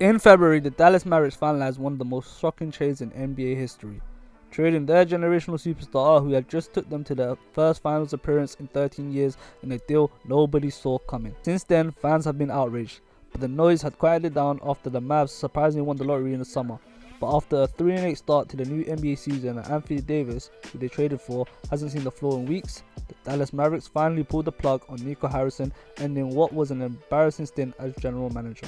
In February, the Dallas Mavericks finalized one of the most shocking trades in NBA history, trading their generational superstar who had just took them to their first finals appearance in 13 years in a deal nobody saw coming. Since then, fans have been outraged, but the noise had quieted down after the Mavs surprisingly won the lottery in the summer. But after a 3-8 start to the new NBA season and Anthony Davis, who they traded for, hasn't seen the floor in weeks, the Dallas Mavericks finally pulled the plug on Nico Harrison, ending what was an embarrassing stint as general manager.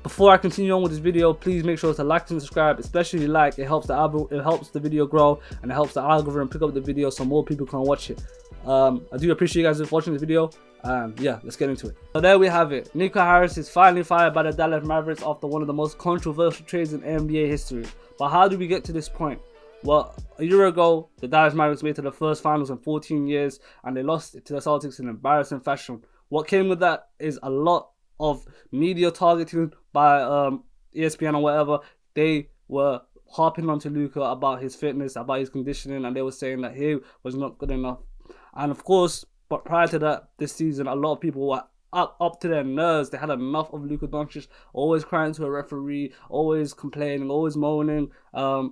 Before I continue on with this video, please make sure to like and subscribe, especially like. It helps the video grow, and it helps the algorithm pick up the video so more people can watch it. I do appreciate you guys for watching this video. Yeah, let's get into it. So there we have it. Nico Harris is finally fired by the Dallas Mavericks after one of the most controversial trades in NBA history. But how did we get to this point? Well, a year ago, the Dallas Mavericks made it to the first finals in 14 years, and they lost it to the Celtics in embarrassing fashion. What came with that is a lot of media targeting by ESPN or whatever. They were harping onto Luka about his fitness, about his conditioning, and they were saying that he was not good enough. And of course, but prior to that, this season, a lot of people were up to their nerves. They had enough of Luka Doncic, always crying to a referee, always complaining, always moaning, and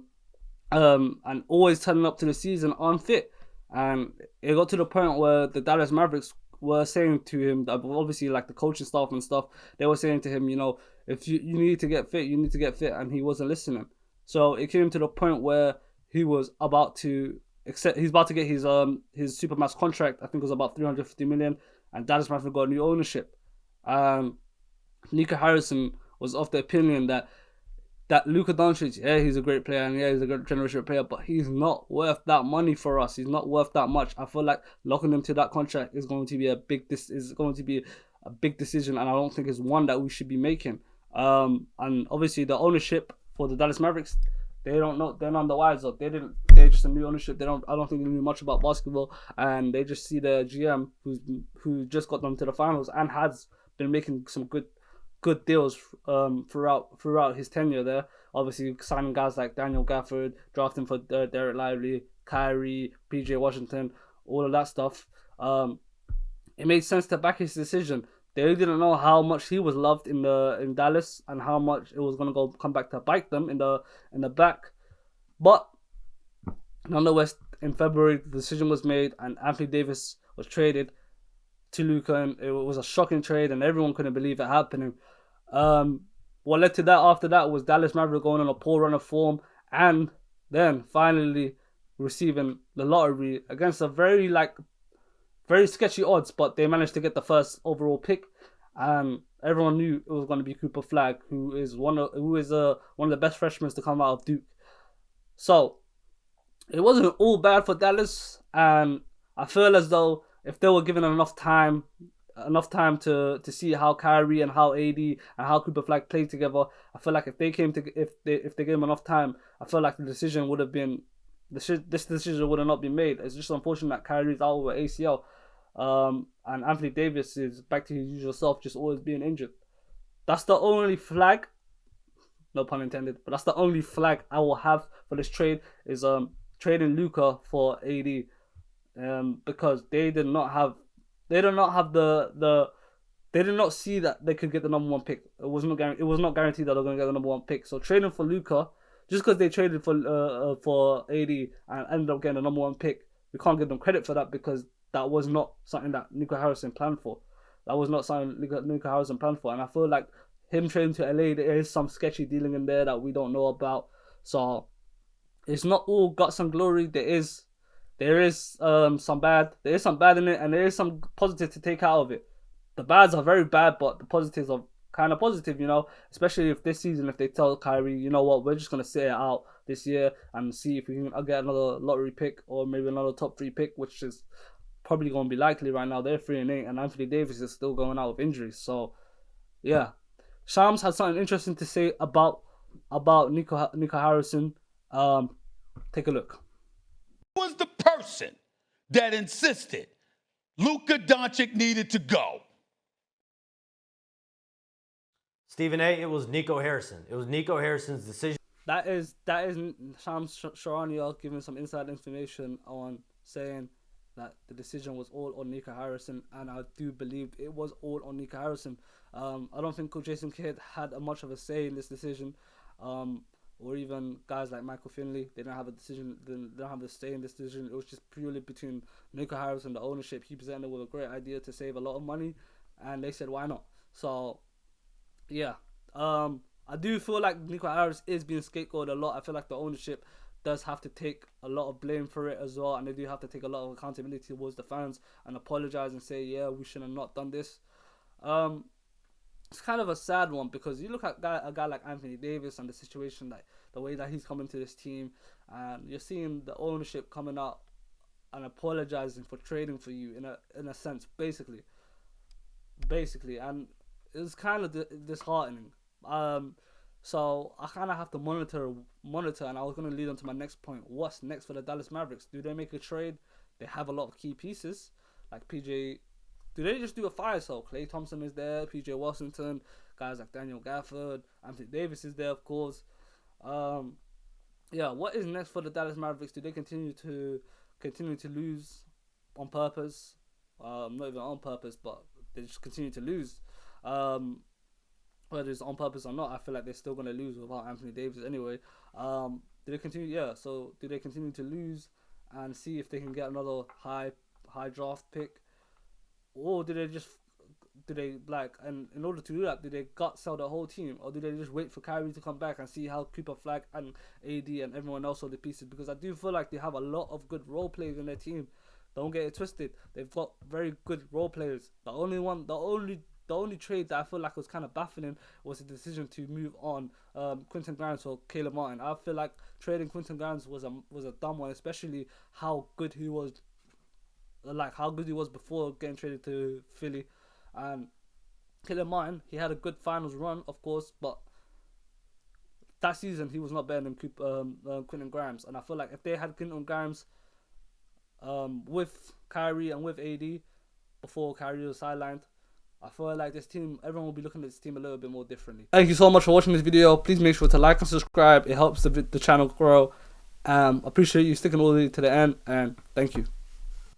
always turning up to the season unfit. And it got to the point where the Dallas Mavericks were saying to him, obviously like the coaching staff and stuff, they were saying to him, you know, if you need to get fit, you need to get fit, and he wasn't listening. So it came to the point where he was about to get his supermax contract. I think it was about $350 million, and Dallas Mavericks got new ownership. Nico Harrison was of the opinion that Luka Doncic, yeah, he's a great player, and yeah, he's a good generational player, but he's not worth that money for us. He's not worth that much. I feel like locking him to that contract is going to be a big decision, and I don't think it's one that we should be making. And obviously the ownership for the Dallas Mavericks, they don't know. They're none the wiser. They're just a new ownership. I don't think they knew much about basketball, and they just see the GM who just got them to the finals and has been making some good deals throughout his tenure there. Obviously signing guys like Daniel Gafford, drafting for Derek Lively, Kyrie, PJ Washington, all of that stuff. It made sense to back his decision. They didn't know how much he was loved in Dallas, and how much it was gonna come back to bite them in the back. But nonetheless, in February, the decision was made, and Anthony Davis was traded to Luka, and it was a shocking trade, and everyone couldn't believe it happening. What led to that after that was Dallas Mavericks going on a poor run of form, and then finally receiving the lottery against a very sketchy odds, but they managed to get the first overall pick, and everyone knew it was going to be Cooper Flag, who is one of the best freshmen to come out of Duke. So it wasn't all bad for Dallas, and I feel as though if they were given enough time to see how Kyrie and how AD and how Cooper Flag played together, I feel like if they gave him enough time, I feel like the decision would have been this decision would have not been made. It's just unfortunate that Kyrie's out with ACL, and Anthony Davis is back to his usual self, just always being injured. That's the only flag, no pun intended, but that's the only flag I will have for this trade is trading Luka for AD, because they did not see that they could get the number one pick. It was not guaranteed that they're going to get the number one pick. So trading for Luka, just because they traded for AD and ended up getting the number one pick, we can't give them credit for that, because that was not something that Nico Harrison planned for. And I feel like him trading to LA, there is some sketchy dealing in there that we don't know about. So it's not all guts and glory. There is some bad in it, and there is some positive to take out of it. The bads are very bad, but the positives are kind of positive, you know, especially if this season, if they tell Kyrie, you know what, we're just going to sit it out this year and see if we can get another lottery pick or maybe another top 3 pick, which is probably going to be likely right now. They're 3-8, and Anthony Davis is still going out with injuries. So yeah, Shams had something interesting to say about Nico Harrison. Take a look. Was the person that insisted Luka Doncic needed to go? Stephen A., it was Nico Harrison. It was Nico Harrison's decision. That is Shams Charania giving some inside information on saying that the decision was all on Nico Harrison, and I do believe it was all on Nico Harrison. I don't think Coach Jason Kidd had much of a say in this decision, or even guys like Michael Finley. They didn't have a decision. They don't have a say in this decision. It was just purely between Nico Harrison and the ownership. He presented with a great idea to save a lot of money, and they said, why not? So, yeah. I do feel like Nico Harris is being scapegoated a lot. I feel like the ownership does have to take a lot of blame for it as well, and they do have to take a lot of accountability towards the fans and apologize and say, yeah, we should have not done this. It's kind of a sad one, because you look at a guy like Anthony Davis and the situation, like the way that he's coming to this team, and you're seeing the ownership coming out and apologizing for trading for you in a sense, basically, and it's kind of disheartening. So I kind of have to monitor, and I was going to lead on to my next point. What's next for the Dallas Mavericks? Do they make a trade? They have a lot of key pieces, like PJ. Do they just do a fire sale? Klay Thompson is there, PJ Washington, guys like Daniel Gafford, Anthony Davis is there, of course. Yeah, what is next for the Dallas Mavericks? Do they continue to lose on purpose? Not even on purpose, but they just continue to lose. Whether it's on purpose or not, I feel like they're still going to lose without Anthony Davis anyway. Do they continue? Yeah, so do they continue to lose and see if they can get another high draft pick? Or do they and in order to do that, do they gut sell the whole team? Or do they just wait for Kyrie to come back and see how Cooper Flag and AD and everyone else are the pieces? Because I do feel like they have a lot of good role players in their team. Don't get it twisted. They've got very good role players. The only trade that I feel like was kind of baffling was the decision to move on Quentin Grimes for Caleb Martin. I feel like trading Quentin Grimes was a dumb one, especially how good he was before getting traded to Philly. And Caleb Martin, he had a good finals run, of course, but that season he was not better than Quentin Grimes. And I feel like if they had Quentin Grimes with Kyrie and with AD before Kyrie was sidelined, I feel like this team, everyone will be looking at this team a little bit more differently. Thank you so much for watching this video. Please make sure to like and subscribe. It helps the channel grow. Appreciate you sticking all the way to the end, and thank you.